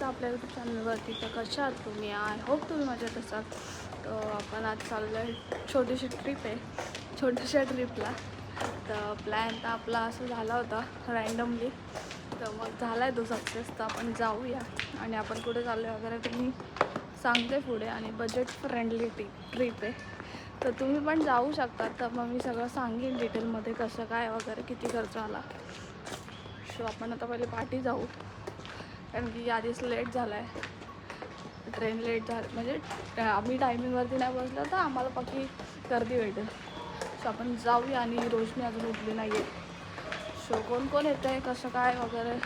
स्वागत आहे आपल्या यूट्यूब चॅनलवरती. तर कशा आहात तुम्ही? आय होप तुम्ही मजेत असाल. तर आपण आज चाललो आहे, छोटीशी ट्रिप आहे, छोट्याशा ट्रिपला. तर प्लॅन तर आपला असं झाला होता रँडमली, तर मग झाला आहे तो सक्सेस. तर आपण जाऊया आणि आपण कुठे चाललो आहे वगैरे तुम्ही सांगते पुढे. आणि बजेट फ्रेंडली ट्रिप आहे, तर तुम्ही पण जाऊ शकता. तर मग मी सगळं सांगेन डिटेलमध्ये कसं काय वगैरे किती खर्च आला. सो आपण आता पहिले पाठी जाऊ, कारण की आधीच लेट झाला आहे. ट्रेन लेट झाली म्हणजे आम्ही टायमिंगवरती नाही बसलो तर आम्हाला पक्की गर्दी भेटेल. सो आपण जाऊया. आणि रोशनी अजून उठली नाही आहे. सो कोण कोण येतं आहे कसं काय वगैरे,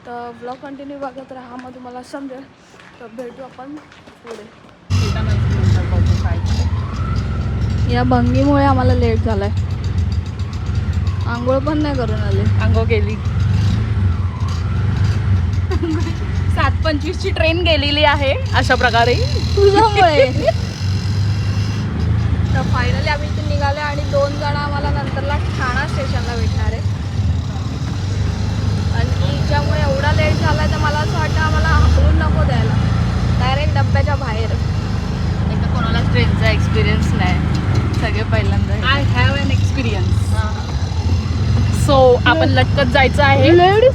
तर ब्लॉग कंटिन्यू बघत राहा, मग तुम्हाला समजेल. तर भेटू आपण पुढे. या भंगीमुळे आम्हाला लेट झाला आहे. आंघोळ पण नाही करून आले. आंघोळ केली. 7:25 ची ट्रेन गेलेली आहे अशा प्रकारे तुझ्यामुळे. तर फायनली आम्ही इथे निघाले आणि 2 जण आम्हाला नंतरला ठाणा स्टेशनला भेटणार आहे. आणि ज्यामुळे एवढा लेट झाला आहे तर मला असं वाटतं आम्हाला हाकलून नको द्यायला, डायरेक्ट डब्याच्या बाहेर. एकदा कोणालाच ट्रेनचा एक्सपिरियन्स नाही, सगळे पहिल्यांदा. I have an experience. So आपण लटकत जायचं आहे. लेडी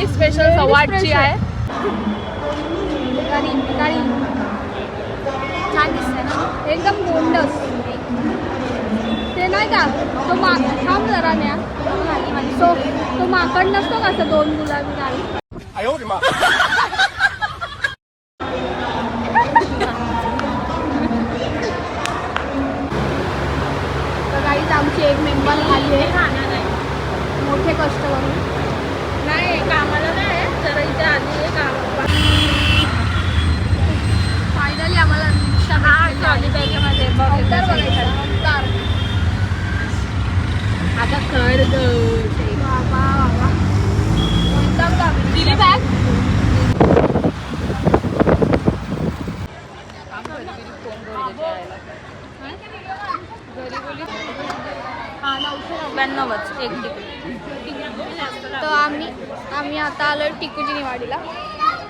स्पेशल सवाटची आहे. छान दिसतंय ना, एकदम गोंडस. ते नाही का तो थांब जरा न्या. तो माकड नसतो का असं 2 गुलाबी गाडी. तर गाईच आमची एक मेंबर आली आहे, मोठे कष्ट करून. नाही कामाला नाही, जरा इथे आली आहे काम. फायनली आम्हाला रिक्षा मध्ये अवतार बघायचा. अवतार आता कर बाबा बाबा एकदम गावी. दिली बॅग. हा 999 एक तिकीट. तर आम्ही आता आलो टिकूची निवाडीला.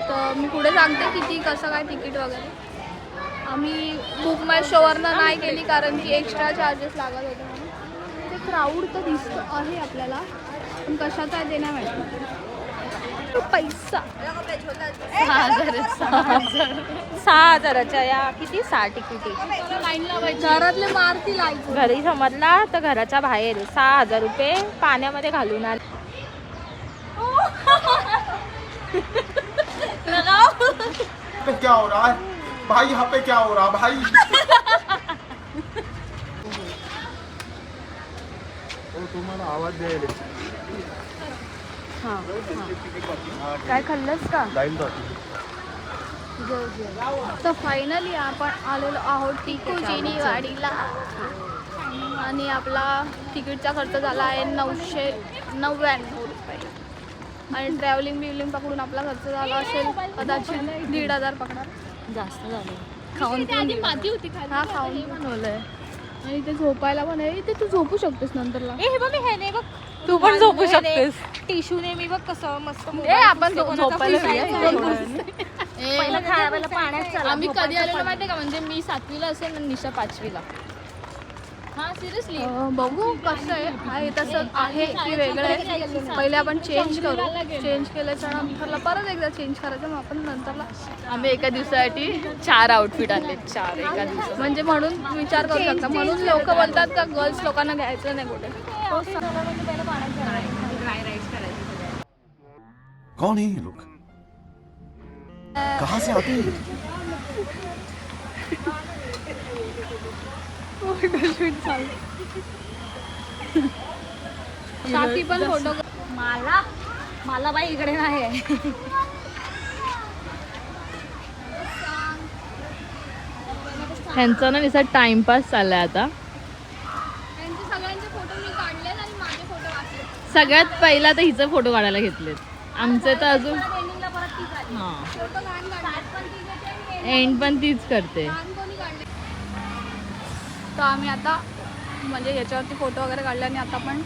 तर मी पुढे सांगते किती कसं काय तिकीट वगैरे. आम्ही बुक माय शोवरनं नाही केली कारण की एक्स्ट्रा चार्जेस लागत होते म्हणून. ते क्राऊड तर दिसतं आहे आपल्याला, पण कशाचा आहे ते नाही माहिती. पैसा 6,000च्या या किती 6 तिकिटी. लाईन लावायची, घरातले मारती लाईन. घरी समजला तर घराच्या बाहेर 6,000 रुपये पाण्यामध्ये घालून आले. क्या हो रहा है भाई? यहाँ पे क्या हो रहा भाई? तुम्हाला आवाज द्यायला. काय खाल्लंस का? तर फायनली आपण आलेलो आहोत टिकूची निवाडीला. आणि आपला तिकीटचा खर्च झाला आहे 999 रुपये. आणि ट्रॅव्हलिंग बिवलिंग पकडून आपला खर्च झाला असेल कदाचित 1,500 पकडा. जास्त झालं. खाऊन माती होती हा खाऊन बनवलंय. आणि ते झोपायला पण आहे. ते तू झोपू शकतेस नंतरला. हे बघ, मी हे नाही बघ, तू पण झोपू शकतेस. टिश्यूने मी बघ कसं मस्त आपण झोपायला पहिलं खायला पाण्यात चला. आम्ही कधी आलेलो माहिती का, म्हणजे मी 7वीला असेल आणि निशा 5वीला. हा सिरियसली बघू कसं आहे तसं आहे की वेगळं आहे. पहिले आपण चेंज करू. चेंज केल्याच्या नंतरला परत एकदा चेंज करायचं, मग आपण नंतरला. आम्ही एका दिवसासाठी 4 आउटफिट आणले. 4 एका दिवसात. म्हणजे म्हणून विचार करू शकता. म्हणून लोक बोलतात का गर्ल्स लोकांना घ्यायचं नाही कुठे. कौन है ये लोग? कहाँ से आते हैं? साथी पण फोटो. मला बाई इकडे नाही. ह्यांचा ना निसा टाइमपास चाललाय आता. त्यांचे सगळ्यांचे फोटो मी काढले आणि माझे फोटो वाचले. सगळ्यात पहिला तर हिचे फोटो काढायला घेतलेत. आमचे तर अजून हा एंड पण तीच करते. तर आम्ही आता म्हणजे याच्यावरती फोटो वगैरे काढले आणि आता आपण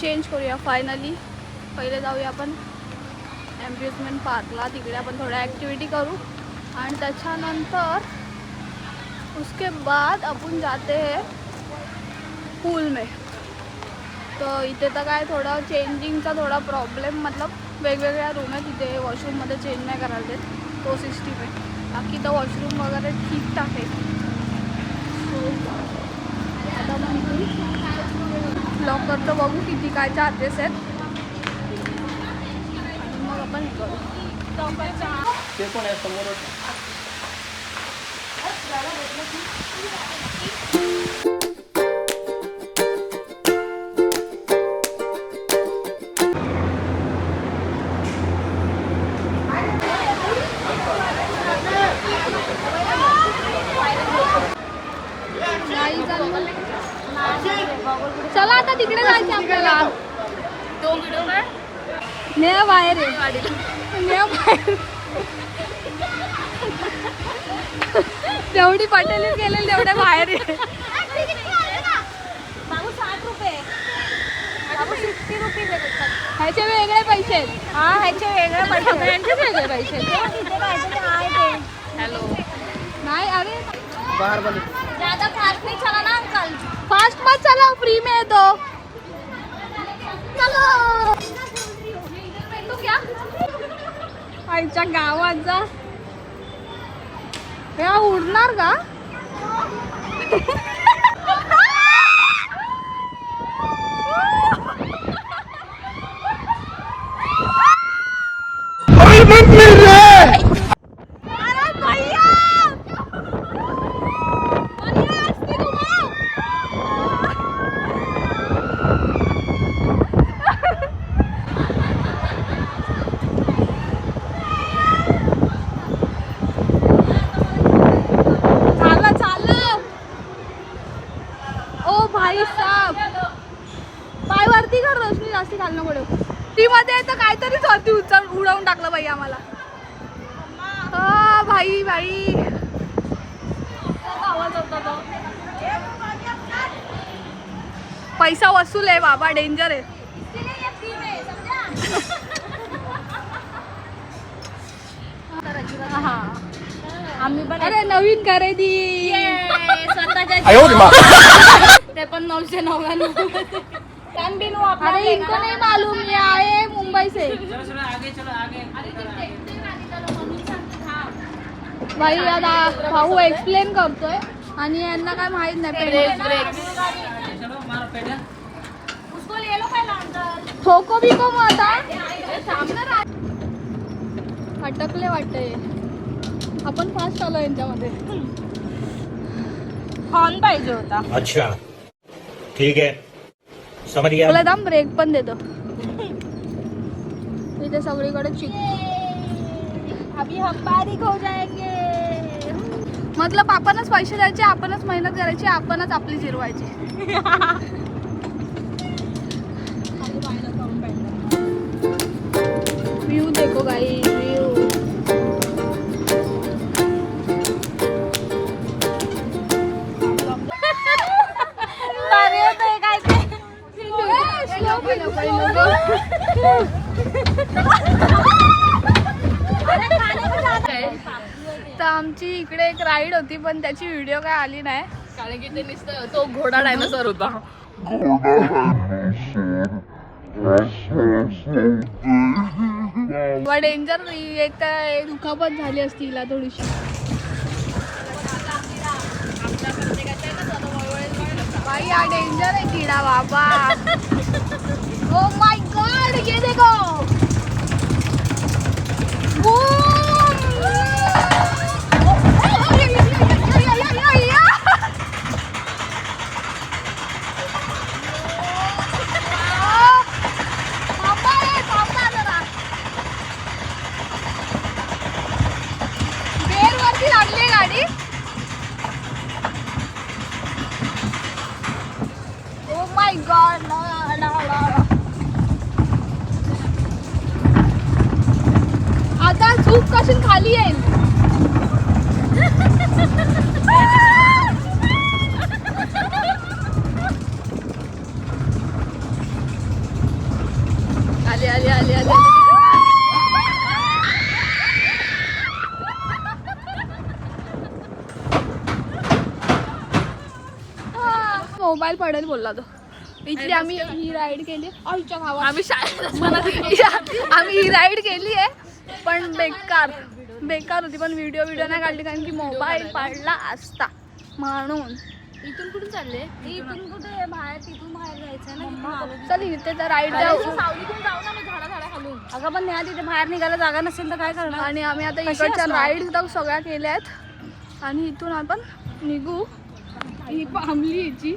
चेंज करूया फायनली. पहिले जाऊया आपण एम्ब्युजमेंट पार्कला. तिकडे आपण थोड्या ॲक्टिव्हिटी करू आणि त्याच्यानंतर उसके बाद आपण जाते हैं पूल में. तर इथे तर काय थोडं चेंजिंगचा थोडा प्रॉब्लेम, मतलब वेगवेगळ्या रूम आहे तिथे वॉशरूममध्ये चेंज नाही करायला देत, तो सिस्टीम आहे. बाकी तर वॉशरूम वगैरे ठीकठाक आहे. सो आता मग लॉकर तर बघू किती काय चार्जेस आहेत आणि मग आपण हे करू. ते पण आहे समोरच. चला आता तिकडे जायचं आपल्याला. तो व्हिडिओ काय ने बाहेर आहे, ने बाहेर. जेवढी पटेलीच गेलेली तेवढ्या बाहेर आहे. ह्याचे वेगळे पैसे आहेत. हा ह्याचे वेगळे पैसे, ह्यांचे वेगळे पैसे आहेत. हॅलो नाही अरे बाहर वाले ज्यादा फास्ट नहीं चला ना अंकल. फास्ट मत चलाओ, फ्री में है तो चलो. तू क्या आईच्या गावात जा. हे उडणार का? ती मध्ये तर काहीतरीच वरती उडवून टाकलं बाई आम्हाला. भाई भाई आवाज होता तो. पैसा वसूल आहे बाबा, डेंजर आहे. आम्ही पण अरे नवीन खरेदी स्वतःच्या ते पण 999. अरे इनको नहीं मालूम, ये आए मुंबई से. भाई आता भाऊ एक्सप्लेन करतोय आणि यांना काय माहित नाही. ठोको बिको मग आता अटकले वाटतंय. आपण फास्ट आलो यांच्यामध्ये. हॉर्न पाहिजे होता. अच्छा ठीक है समझ गया. तुला दाम ब्रेक पण देतो. इथे सगळीकडे चिक. अभी हम बारीक हो जाएंगे. मतलब आपणच पैसे द्यायचे, आपणच मेहनत करायची, आपणच आपली जिरवायची. व्यू देखो गाइस, व्यू. तर आमची इकडे एक राईड होती पण त्याची व्हिडिओ काय आली नाही, कारण की ते नुसतं तो घोडा डायनासोर होता. डेंजर एक तर दुखापत झाली असती हिला थोडीशी. भाई हा डेंजर आहे किडा बाबा. ओ माय गॉड, ये देखो. गेअरवरती लागली गाडी. Oh my God. आता झूक कशी खाली येईल. आली आली आली आली. मोबाईल पडेल बोलला तो. इथली आम्ही ही राईड केली आईच्या गावात. आम्ही शाळेत आम्ही ही राईड केली आहे पण बेकार होती. पण व्हिडिओ नाही काढली कारण की मोबाईल पडला असता म्हणून. इथून कुठून चालले? इथून कुठे बाहेर तिथून बाहेर जायचं ना. चल इथे तर राईड जाऊ. सावलीतून जाऊ ना मी झाडा खालून. अगं पण नाही तिथे बाहेर निघायला जागा नसेल तर काय करणार. आणि आम्ही आता कशी इकडच्या असणार? राईड तर सगळ्या केल्यात आणि इथून आपण निघू. ही पामली याची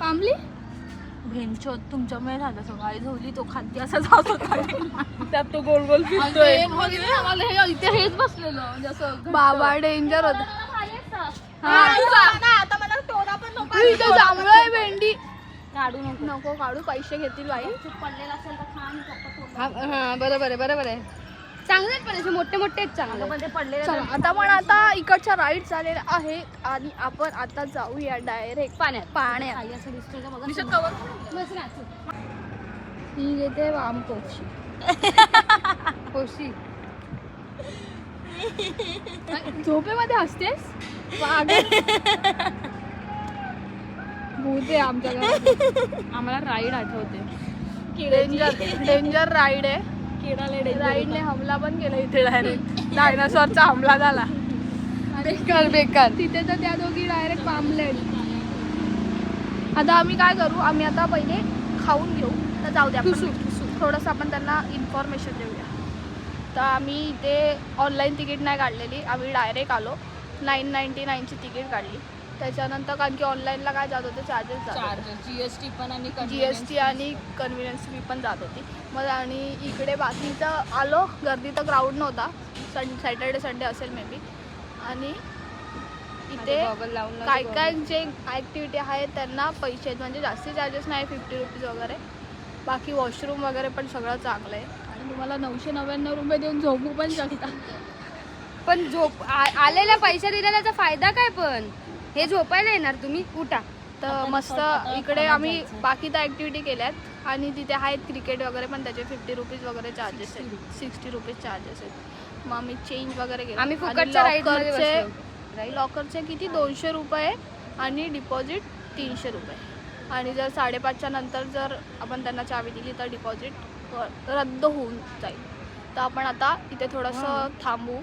पामली भेंचोद तुमच्यामुळे झालं सगळं. आई झोली तो खाद्य असं जात होता. त्यात तो गोल गोल फिरतोय. आम्हाला हे इथे हेच बसलेलं जसं बाबा डेंजर होता. आता मला तोडा पण नको. इथं चांगलं आहे भेंडी. काढू नको. नको काढू पैसे घेतील बाई. पडलेला असेल तर खा आणि पप्पा हा बरोबर आहे. चांगले आहेत पण असे मोठे आहेत चांगले. पण ते पडलेलं चला आता पण आता इकडच्या राईड झालेल्या आहेत आणि आपण आता जाऊया डायरेक्ट पाण्यात. आई असं दिसतोय का बघा. निशा कवर बस ना तू. ही घेते वाम पोशी. झोपेमध्ये असतेस भूते आमच्या घरात. आम्हाला राईड आठवते. डेंजर राईड आहे. राईडने हमला पण केला इथे डायरेक्ट. डायनासॉरचा हमला झाला. बेकार तिथे तर त्या दोघी डायरेक्ट पामलेट. आता आम्ही काय करू आम्ही आता पहिले खाऊन घेऊ तर जाऊ द्या थोडंसं आपण त्यांना इन्फॉर्मेशन देऊया. तर आम्ही इथे ऑनलाईन तिकीट नाही काढलेली. आम्ही डायरेक्ट आलो. 999ची तिकीट काढली. त्याच्यानंतर कारण की ऑनलाईनला काय जात होते चार्जेस जीएसटी पण आणि GST आणि कन्व्हिनियन्स फी पण जात होती. मग आणि इकडे बाकीचं आलो. गर्दी तर क्राऊड नव्हता. सॅटर्डे संडे असेल मे बी. आणि इथे काय जे ॲक्टिव्हिटी आहेत त्यांना पैसे आहेत म्हणजे जास्ती चार्जेस नाही 50 रुपीज वगैरे. बाकी वॉशरूम वगैरे पण सगळं चांगलं आहे. आणि तुम्हाला 999 रुपये देऊन झोपू पण शकता. पण झोप आलेल्या पैसे दिलेल्याचा फायदा काय. पण हे झोपायला येणार तुम्ही उठा. तर मस्त इकडे आम्ही बाकी तर ॲक्टिव्हिटी केल्यात. आणि तिथे आहेत क्रिकेट वगैरे पण त्याचे 50 रुपीज वगैरे चार्जेस आहेत. 60 रुपीज चार्जेस आहेत. मग आम्ही चेंज वगैरे केलं. आम्ही फुकटच्या राईडमध्ये बसलो. लॉकरचे किती 200 रुपये आणि डिपॉझिट 300 रुपये. आणि जर 5:30च्या नंतर जर आपण त्यांना चावी दिली तर डिपॉझिट रद्द होऊन जाईल. तर आपण आता इथे थोडंसं थांबू.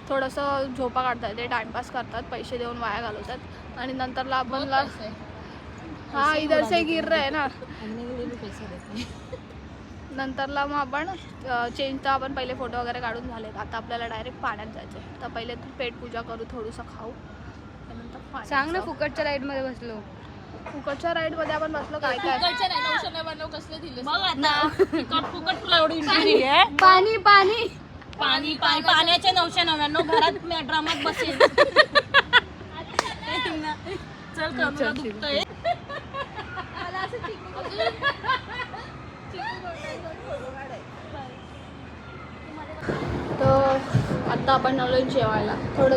थोडंसं झोपा काढतात ते टाइमपास करतात पैसे देऊन वाया घालवतात. आणि नंतरला आपण हा इधर से गिर रहे है ना. नंतरला मग आपण चेंज तर आपण पहिले फोटो वगैरे काढून झाले. आता आपल्याला डायरेक्ट पाण्यात जायचं आहे. तर पहिले पेट पूजा करू थोडंसं खाऊ त्यानंतर सांग ना फुकटच्या राईड मध्ये बसलो. फुकटच्या राईडमध्ये आपण बसलो काय काय 999 कसले दिले बघ आता. फुकट तुला एवढी एंट्री दिली आहे. पाणी पाणी पाणी पाण्याचे 999 घरात मी ड्रामात बसेल. चल कमरा दुखतंय. तर आता आपण आलो जेवायला. थोडं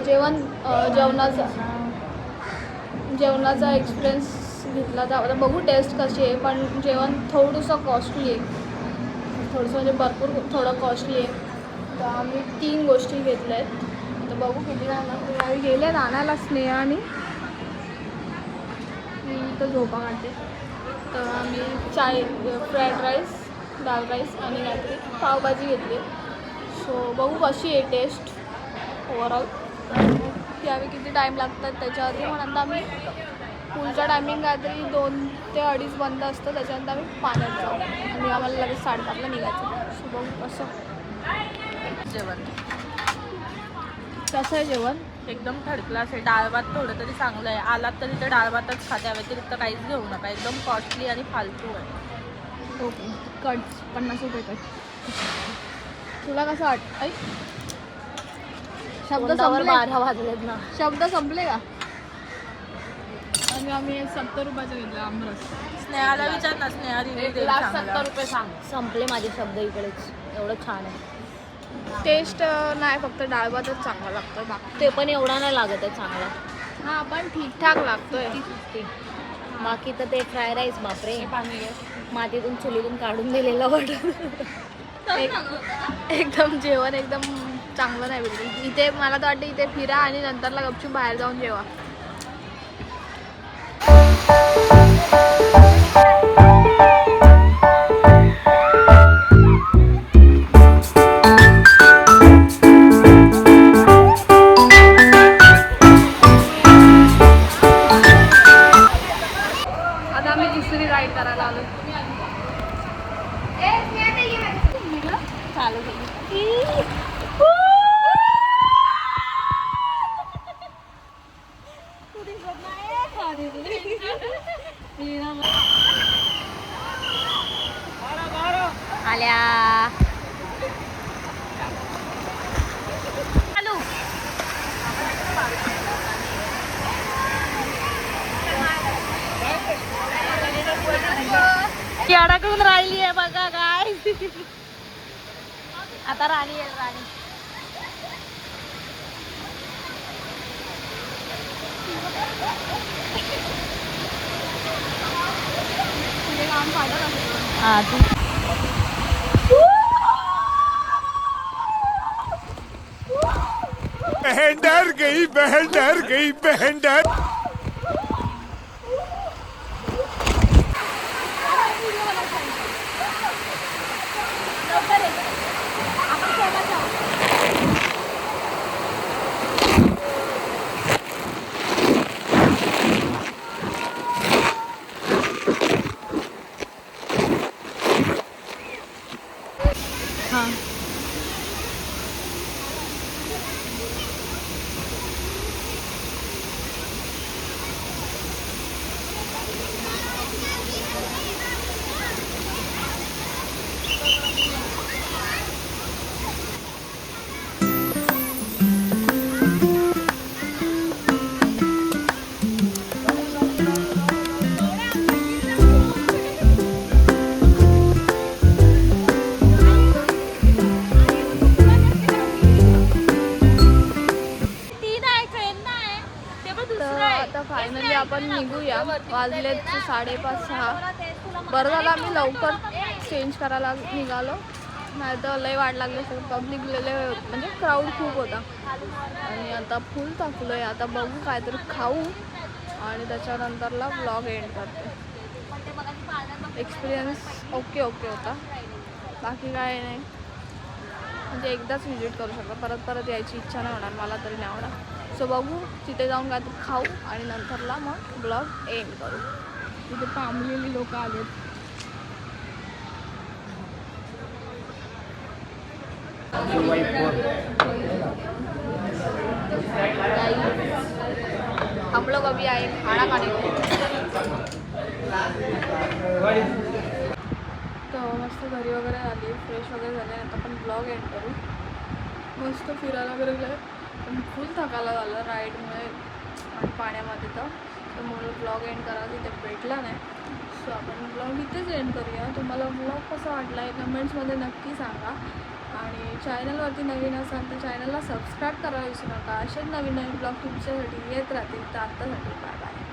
जेवणाचा एक्सपिरियन्स घेतला तर आता बघू टेस्ट कशी आहे. पण जेवण थोडंसं कॉस्टली आहे. थोडंसं म्हणजे भरपूर थोडं कॉस्टली आहे. तर आम्ही 3 गोष्टी घेतल्या आहेत. तर बघू किती राहणार. आम्ही गेले आणायला स्नेहा आणि मी इथं झोपा काढते. तर आम्ही फ्राईड राईस दाल राईस आणि काहीतरी पावभाजी घेतली. सो बघू कशी आहे टेस्ट ओव्हरऑल. की आम्ही किती टाईम लागतात त्याच्यावरती. मग नंतर आम्ही पूलचा टायमिंग काहीतरी 2 ते 2:30 बंद असतं. त्याच्यानंतर आम्ही पाण्यात जाऊ आणि आम्हाला लगेच 5:30ला निघायचं. सो बघू कसं जेवण कसं आहे जेवण. एकदम थर्ड क्लास आहे. डाळ भात थोडं तरी चांगलं आहे. आलात तर तिथे डाळ भातच खात्या व्यतिरिक्त काहीच घेऊ नका. एकदम कॉस्टली आणि फालतू आहे. ओके कट 50 रुपये कट. तुला कसं वाटतं. शब्द संपले. 12 वाजलेत ना. शब्द संपले का. आणि आम्ही 70 रुपयाचं घेतलं आमरस. स्नेहाला विचार ना. स्नेहा रिव्ह्यू देईल 70 रुपये सांग. संपले माझे शब्द इकडेच. एवढं छान आहे. टेस्ट नाही फक्त डाळ भातच चांगला लागतो. बाकी ते पण एवढा नाही लागत आहे चांगला. हा पण ठीकठाक लागतोय. बाकी तर ते फ्राय राईस बापरे मातीतून चुलीतून काढून दिलेलं वाटत. एकदम जेवण एकदम चांगलं नाही बिलकुल. इथे मला तर वाटतं इथे फिरा आणि नंतरला गपचूप बाहेर जाऊन जेवा. आता आम्ही दुसरी राईड करायला आलो. चालू आल्या चालू. ती अडकून राहिली आहे बघा काय. आता राणी आहे राणी. हा तू बहन डर गई, बहन डर गई, बहन डर. आता फायनली आपण निघूया. वाजलेत 5:30-6. बरं झालं आम्ही लवकर चेंज करायला निघालो, नाही तर लय वाट लागली सगळं. पब्लिक म्हणजे क्राऊड खूप होता. आणि आता फुल थकलो आहे. आता बघू काहीतरी खाऊ आणि त्याच्यानंतरला व्लॉग एंड करते. एक्सपिरियन्स ओके होता, बाकी काय नाही. म्हणजे एकदाच व्हिजिट करू शकतो, परत परत यायची इच्छा नाही होणार मला तरी नाही होणार. सो बघू तिथे जाऊन काय तर खाऊ आणि नंतरला मग ब्लॉग एंड करू. तिथे पामलेली लोक आलेत. हम लोग अभी आए खाना खाने को. तर मस्त घरी वगैरे आली, फ्रेश वगैरे झाले. आता आपण ब्लॉग एंड करू. मस्त फिरायला वगैरे गेलं, पण फुल थकायला झालं राईडमुळे आणि पाण्यामध्ये. तर म्हणून ब्लॉग एंड करायला तिथे भेटला नाही. सो आपण ब्लॉग इथेच एंड करूया. तुम्हाला ब्लॉग कसा वाटला आहे कमेंट्समध्ये नक्की सांगा. आणि चॅनलवरती नवीन असाल तर चॅनलला सबस्क्राईब करायला विसरू नका. असेच नवीन ब्लॉग तुमच्यासाठी येत राहतील. तर आत्तासाठी बाय बाय.